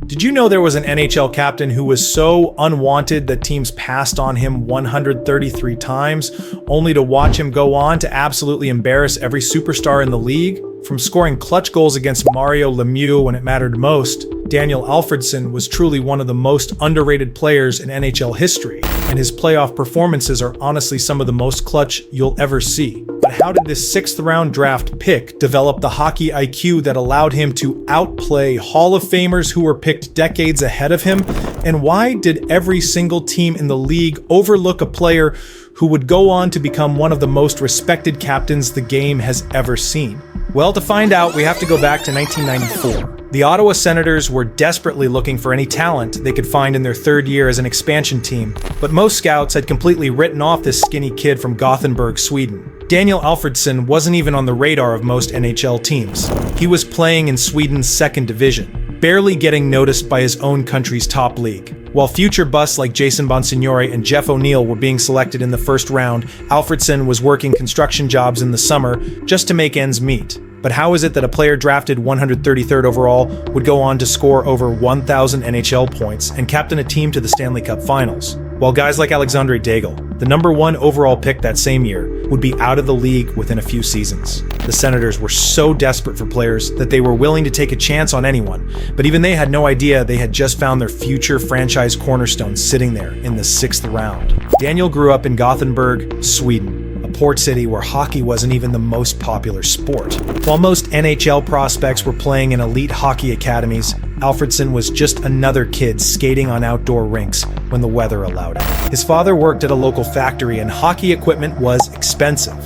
Did you know there was an NHL captain who was so unwanted that teams passed on him 133 times, only to watch him go on to absolutely embarrass every superstar in the league? From scoring clutch goals against Mario Lemieux when it mattered most, Daniel Alfredsson was truly one of the most underrated players in NHL history, and his playoff performances are honestly some of the most clutch you'll ever see. But how did this 6th-round draft pick develop the hockey IQ that allowed him to outplay Hall of Famers who were picked decades ahead of him? And why did every single team in the league overlook a player who would go on to become one of the most respected captains the game has ever seen? Well, to find out, we have to go back to 1994. The Ottawa Senators were desperately looking for any talent they could find in their 3rd year as an expansion team, but most scouts had completely written off this skinny kid from Gothenburg, Sweden. Daniel Alfredsson wasn't even on the radar of most NHL teams. He was playing in Sweden's 2nd division, barely getting noticed by his own country's top league. While future busts like Jason Bonsignore and Jeff O'Neill were being selected in the 1st round, Alfredsson was working construction jobs in the summer just to make ends meet. But how is it that a player drafted 133rd overall would go on to score over 1,000 NHL points and captain a team to the Stanley Cup Finals, while guys like Alexandre Daigle, the #1 overall pick that same year, would be out of the league within a few seasons? The Senators were so desperate for players that they were willing to take a chance on anyone, but even they had no idea they had just found their future franchise cornerstone sitting there in the 6th round. Daniel grew up in Gothenburg, Sweden, a port city where hockey wasn't even the most popular sport. While most NHL prospects were playing in elite hockey academies, Alfredsson was just another kid skating on outdoor rinks when the weather allowed it. His father worked at a local factory and hockey equipment was expensive.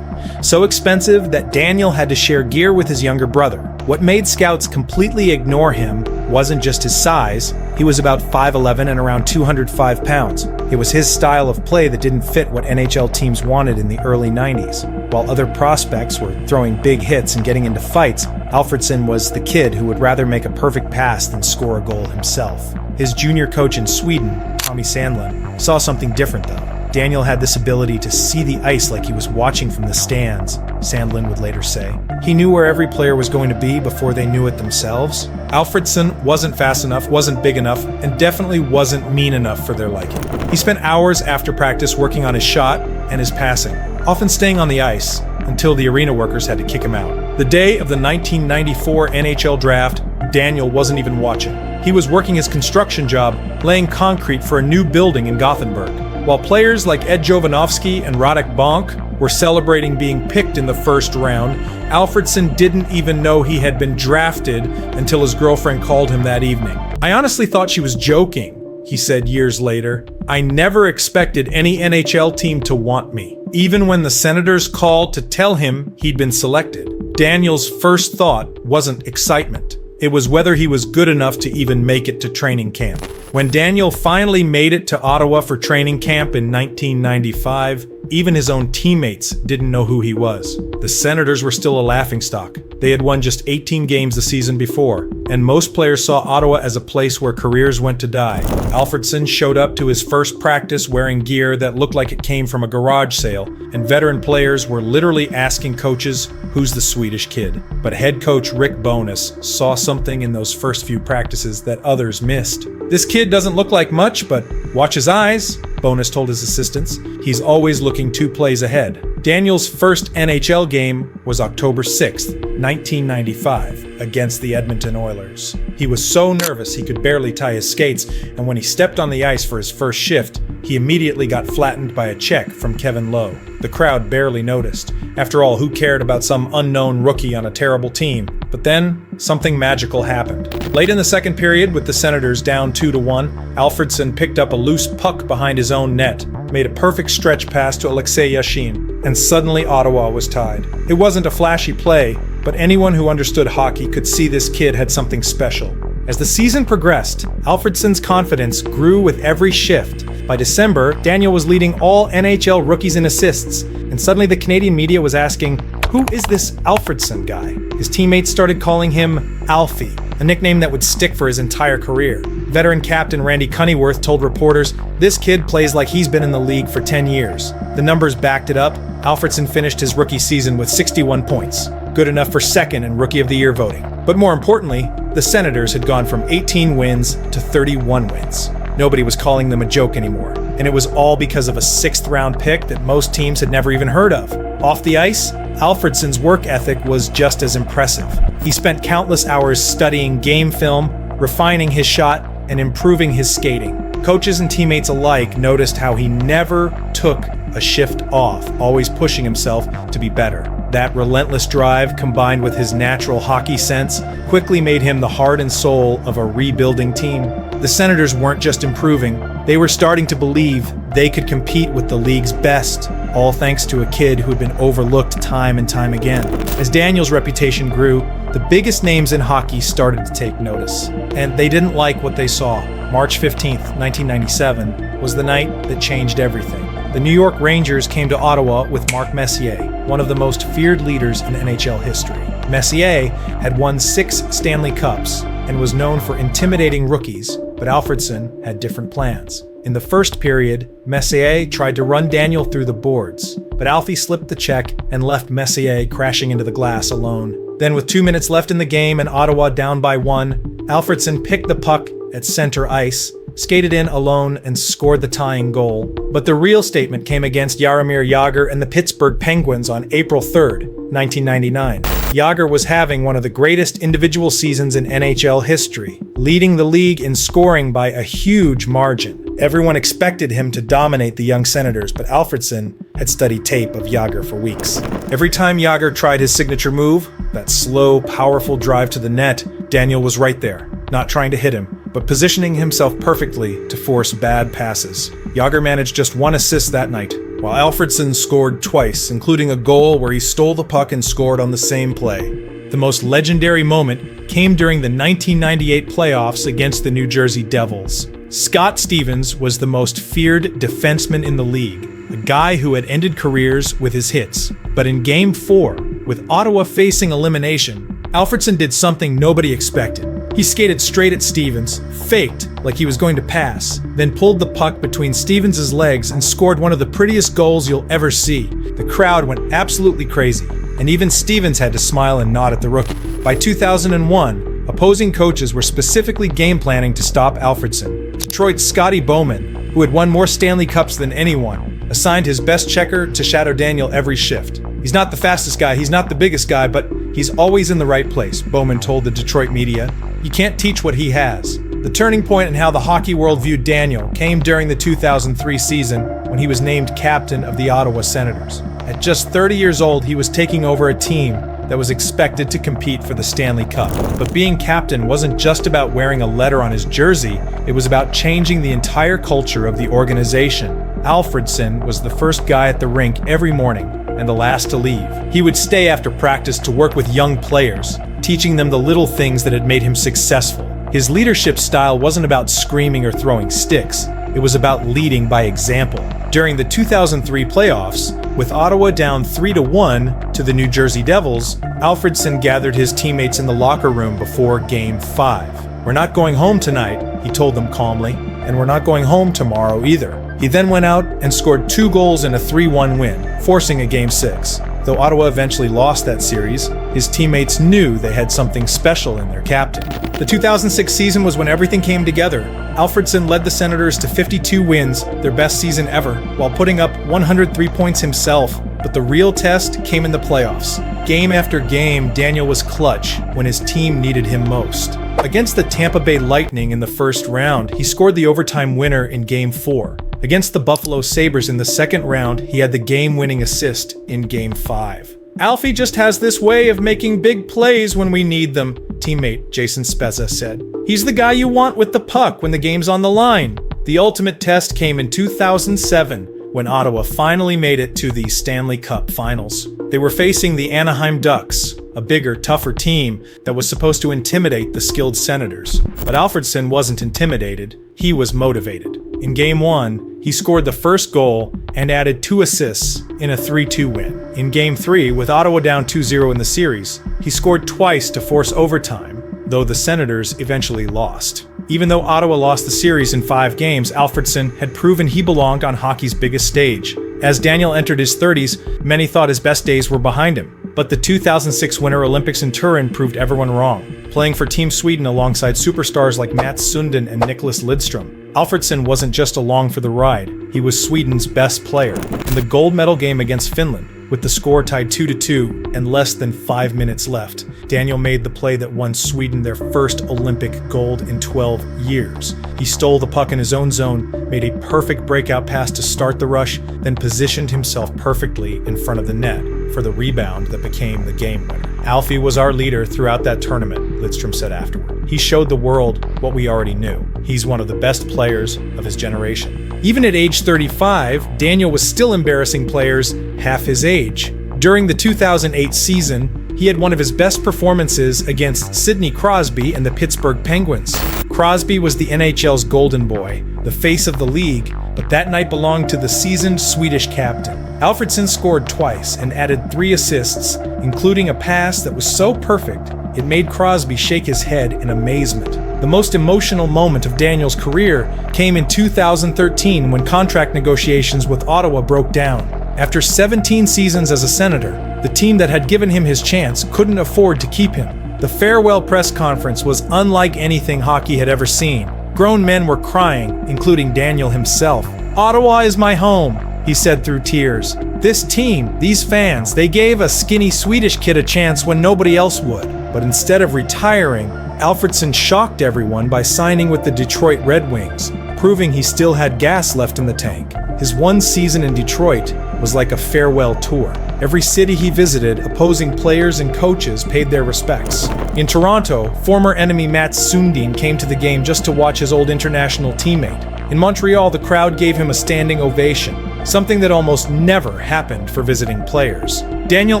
So expensive that Daniel had to share gear with his younger brother. What made scouts completely ignore him wasn't just his size. He was about 5'11" and around 205 pounds. It was his style of play that didn't fit what NHL teams wanted in the early 90s. While other prospects were throwing big hits and getting into fights, Alfredsson was the kid who would rather make a perfect pass than score a goal himself. His junior coach in Sweden, Tommy Sandlin, saw something different though. Daniel had this ability to see the ice like he was watching from the stands, Sandlin would later say. He knew where every player was going to be before they knew it themselves. Alfredsson wasn't fast enough, wasn't big enough, and definitely wasn't mean enough for their liking. He spent hours after practice working on his shot and his passing, often staying on the ice until the arena workers had to kick him out. The day of the 1994 NHL draft, Daniel wasn't even watching. He was working his construction job, laying concrete for a new building in Gothenburg. While players like Ed Jovanovski and Radek Bonk were celebrating being picked in the 1st round, Alfredsson didn't even know he had been drafted until his girlfriend called him that evening. "I honestly thought she was joking," he said years later. "I never expected any NHL team to want me." Even when the Senators called to tell him he'd been selected, Daniel's first thought wasn't excitement. It was whether he was good enough to even make it to training camp. When Daniel finally made it to Ottawa for training camp in 1995, even his own teammates didn't know who he was. The Senators were still a laughingstock. They had won just 18 games the season before, and most players saw Ottawa as a place where careers went to die. Alfredsson showed up to his first practice wearing gear that looked like it came from a garage sale, and veteran players were literally asking coaches, "Who's the Swedish kid?" But head coach Rick Bowness saw something in those first few practices that others missed. "This kid doesn't look like much, but watch his eyes," Bowness told his assistants. "He's always looking 2 plays ahead." Daniel's first NHL game was October 6th, 1995, against the Edmonton Oilers. He was so nervous he could barely tie his skates, and when he stepped on the ice for his first shift, he immediately got flattened by a check from Kevin Lowe. The crowd barely noticed. After all, who cared about some unknown rookie on a terrible team? But then, something magical happened. Late in the 2nd period, with the Senators down 2-1, Alfredsson picked up a loose puck behind his own net, made a perfect stretch pass to Alexei Yashin, and suddenly Ottawa was tied. It wasn't a flashy play, but anyone who understood hockey could see this kid had something special. As the season progressed, Alfredsson's confidence grew with every shift. By December, Daniel was leading all NHL rookies in assists, and suddenly the Canadian media was asking, "Who is this Alfredsson guy?" His teammates started calling him Alfie, a nickname that would stick for his entire career. Veteran captain Randy Cunnyworth told reporters, "This kid plays like he's been in the league for 10 years. The numbers backed it up. Alfredsson finished his rookie season with 61 points, good enough for 2nd in Rookie of the Year voting. But more importantly, the Senators had gone from 18 wins to 31 wins. Nobody was calling them a joke anymore, and it was all because of a 6th-round pick that most teams had never even heard of. Off the ice, Alfredsson's work ethic was just as impressive. He spent countless hours studying game film, refining his shot, and improving his skating. Coaches and teammates alike noticed how he never took a shift off, always pushing himself to be better. That relentless drive, combined with his natural hockey sense, quickly made him the heart and soul of a rebuilding team. The Senators weren't just improving, they were starting to believe they could compete with the league's best, all thanks to a kid who had been overlooked time and time again. As Daniel's reputation grew, the biggest names in hockey started to take notice, and they didn't like what they saw. March 15th, 1997 was the night that changed everything. The New York Rangers came to Ottawa with Mark Messier, one of the most feared leaders in NHL history. Messier had won 6 Stanley Cups and was known for intimidating rookies, but Alfredsson had different plans. In the first period, Messier tried to run Daniel through the boards, but Alfie slipped the check and left Messier crashing into the glass alone. Then with 2 minutes left in the game and Ottawa down by 1, Alfredsson picked the puck at center ice, skated in alone, and scored the tying goal. But the real statement came against Jaromir Jagr and the Pittsburgh Penguins on April 3rd, 1999. Jagr was having one of the greatest individual seasons in NHL history, leading the league in scoring by a huge margin. Everyone expected him to dominate the young Senators, but Alfredsson had studied tape of Jagr for weeks. Every time Jagr tried his signature move, that slow, powerful drive to the net, Daniel was right there, not trying to hit him, but positioning himself perfectly to force bad passes. Jagr managed just 1 assist that night, while Alfredsson scored twice, including a goal where he stole the puck and scored on the same play. The most legendary moment came during the 1998 playoffs against the New Jersey Devils. Scott Stevens was the most feared defenseman in the league, a guy who had ended careers with his hits. But in Game 4, with Ottawa facing elimination, Alfredsson did something nobody expected. He skated straight at Stevens, faked like he was going to pass, then pulled the puck between Stevens' legs and scored one of the prettiest goals you'll ever see. The crowd went absolutely crazy, and even Stevens had to smile and nod at the rookie. By 2001, opposing coaches were specifically game planning to stop Alfredsson. Detroit's Scotty Bowman, who had won more Stanley Cups than anyone, assigned his best checker to shadow Daniel every shift. He's not the fastest guy, he's not the biggest guy, but he's always in the right place, Bowman told the Detroit media. You can't teach what he has. The turning point in how the hockey world viewed Daniel came during the 2003 season when he was named captain of the Ottawa Senators. At just 30 years old, he was taking over a team that was expected to compete for the Stanley Cup. But being captain wasn't just about wearing a letter on his jersey, it was about changing the entire culture of the organization. Alfredsson was the first guy at the rink every morning and the last to leave. He would stay after practice to work with young players, teaching them the little things that had made him successful. His leadership style wasn't about screaming or throwing sticks, it was about leading by example. During the 2003 playoffs, with Ottawa down 3-1 to the New Jersey Devils, Alfredsson gathered his teammates in the locker room before Game 5. "We're not going home tonight," he told them calmly, "and we're not going home tomorrow either." He then went out and scored 2 goals in a 3-1 win, forcing a Game 6. Though Ottawa eventually lost that series, his teammates knew they had something special in their captain. The 2006 season was when everything came together. Alfredsson led the Senators to 52 wins, their best season ever, while putting up 103 points himself. But the real test came in the playoffs. Game after game, Daniel was clutch when his team needed him most. Against the Tampa Bay Lightning in the first round, he scored the overtime winner in Game 4. Against the Buffalo Sabres in the second round, he had the game-winning assist in Game 5. "Alfie just has this way of making big plays when we need them," teammate Jason Spezza said. "He's the guy you want with the puck when the game's on the line." The ultimate test came in 2007, when Ottawa finally made it to the Stanley Cup Finals. They were facing the Anaheim Ducks, a bigger, tougher team that was supposed to intimidate the skilled Senators. But Alfredsson wasn't intimidated, he was motivated. In Game 1, he scored the first goal and added 2 assists in a 3-2 win. In Game 3, with Ottawa down 2-0 in the series, he scored twice to force overtime, though the Senators eventually lost. Even though Ottawa lost the series in 5 games, Alfredsson had proven he belonged on hockey's biggest stage. As Daniel entered his 30s, many thought his best days were behind him. But the 2006 Winter Olympics in Turin proved everyone wrong. playing for Team Sweden alongside superstars like Mats Sundin and Nicholas Lidström. Alfredsson wasn't just along for the ride, he was Sweden's best player. In the gold medal game against Finland, with the score tied 2-2 and less than 5 minutes left, Daniel made the play that won Sweden their first Olympic gold in 12 years. He stole the puck in his own zone, made a perfect breakout pass to start the rush, then positioned himself perfectly in front of the net for the rebound that became the game winner. Alfie was our leader throughout that tournament, Lidström said afterward. He showed the world what we already knew. He's one of the best players of his generation. Even at age 35, Daniel was still embarrassing players half his age. During the 2008 season, he had one of his best performances against Sidney Crosby and the Pittsburgh Penguins. Crosby was the NHL's golden boy, the face of the league, but that night belonged to the seasoned Swedish captain. Alfredsson scored twice and added 3 assists, including a pass that was so perfect it made Crosby shake his head in amazement. The most emotional moment of Daniel's career came in 2013 when contract negotiations with Ottawa broke down. After 17 seasons as a Senator, the team that had given him his chance couldn't afford to keep him. The farewell press conference was unlike anything hockey had ever seen. Grown men were crying, including Daniel himself. "Ottawa is my home," he said through tears. "This team, these fans, they gave a skinny Swedish kid a chance when nobody else would." But instead of retiring, Alfredsson shocked everyone by signing with the Detroit Red Wings, proving he still had gas left in the tank. His one season in Detroit was like a farewell tour. Every city he visited, opposing players and coaches paid their respects. In Toronto, former enemy Mats Sundin came to the game just to watch his old international teammate. In Montreal, the crowd gave him a standing ovation, something that almost never happened for visiting players. Daniel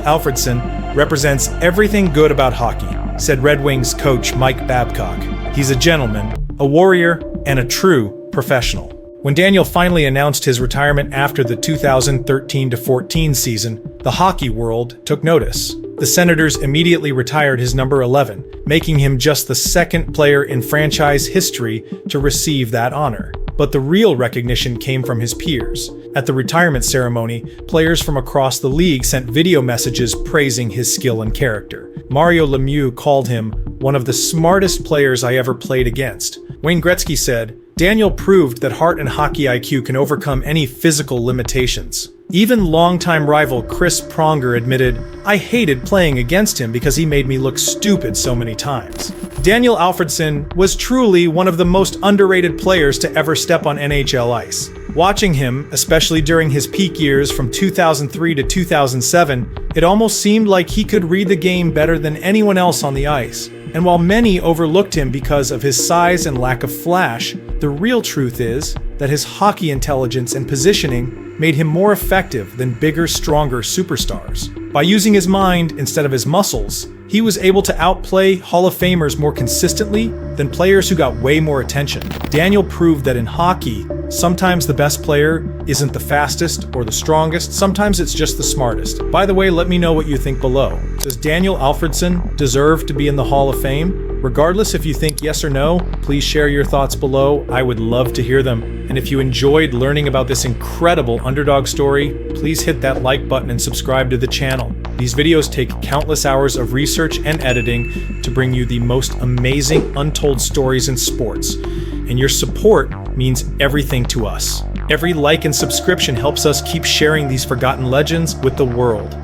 Alfredsson represents everything good about hockey, said Red Wings coach Mike Babcock. He's a gentleman, a warrior, and a true professional. When Daniel finally announced his retirement after the 2013-14 season, the hockey world took notice. The Senators immediately retired his number 11, making him just the second player in franchise history to receive that honor. But the real recognition came from his peers. At the retirement ceremony, players from across the league sent video messages praising his skill and character. Mario Lemieux called him one of the smartest players I ever played against. Wayne Gretzky said, "Daniel proved that heart and hockey IQ can overcome any physical limitations." Even longtime rival Chris Pronger admitted, "I hated playing against him because he made me look stupid so many times." Daniel Alfredsson was truly one of the most underrated players to ever step on NHL ice. Watching him, especially during his peak years from 2003 to 2007, it almost seemed like he could read the game better than anyone else on the ice. And while many overlooked him because of his size and lack of flash, the real truth is that his hockey intelligence and positioning made him more effective than bigger, stronger superstars. By using his mind instead of his muscles, he was able to outplay Hall of Famers more consistently than players who got way more attention. Daniel proved that in hockey, sometimes the best player isn't the fastest or the strongest, sometimes it's just the smartest. By the way, let me know what you think below. Does Daniel Alfredsson deserve to be in the Hall of Fame? Regardless if you think yes or no, please share your thoughts below. I would love to hear them. And if you enjoyed learning about this incredible underdog story, please hit that like button and subscribe to the channel. These videos take countless hours of research and editing to bring you the most amazing untold stories in sports. And your support means everything to us. Every like and subscription helps us keep sharing these forgotten legends with the world.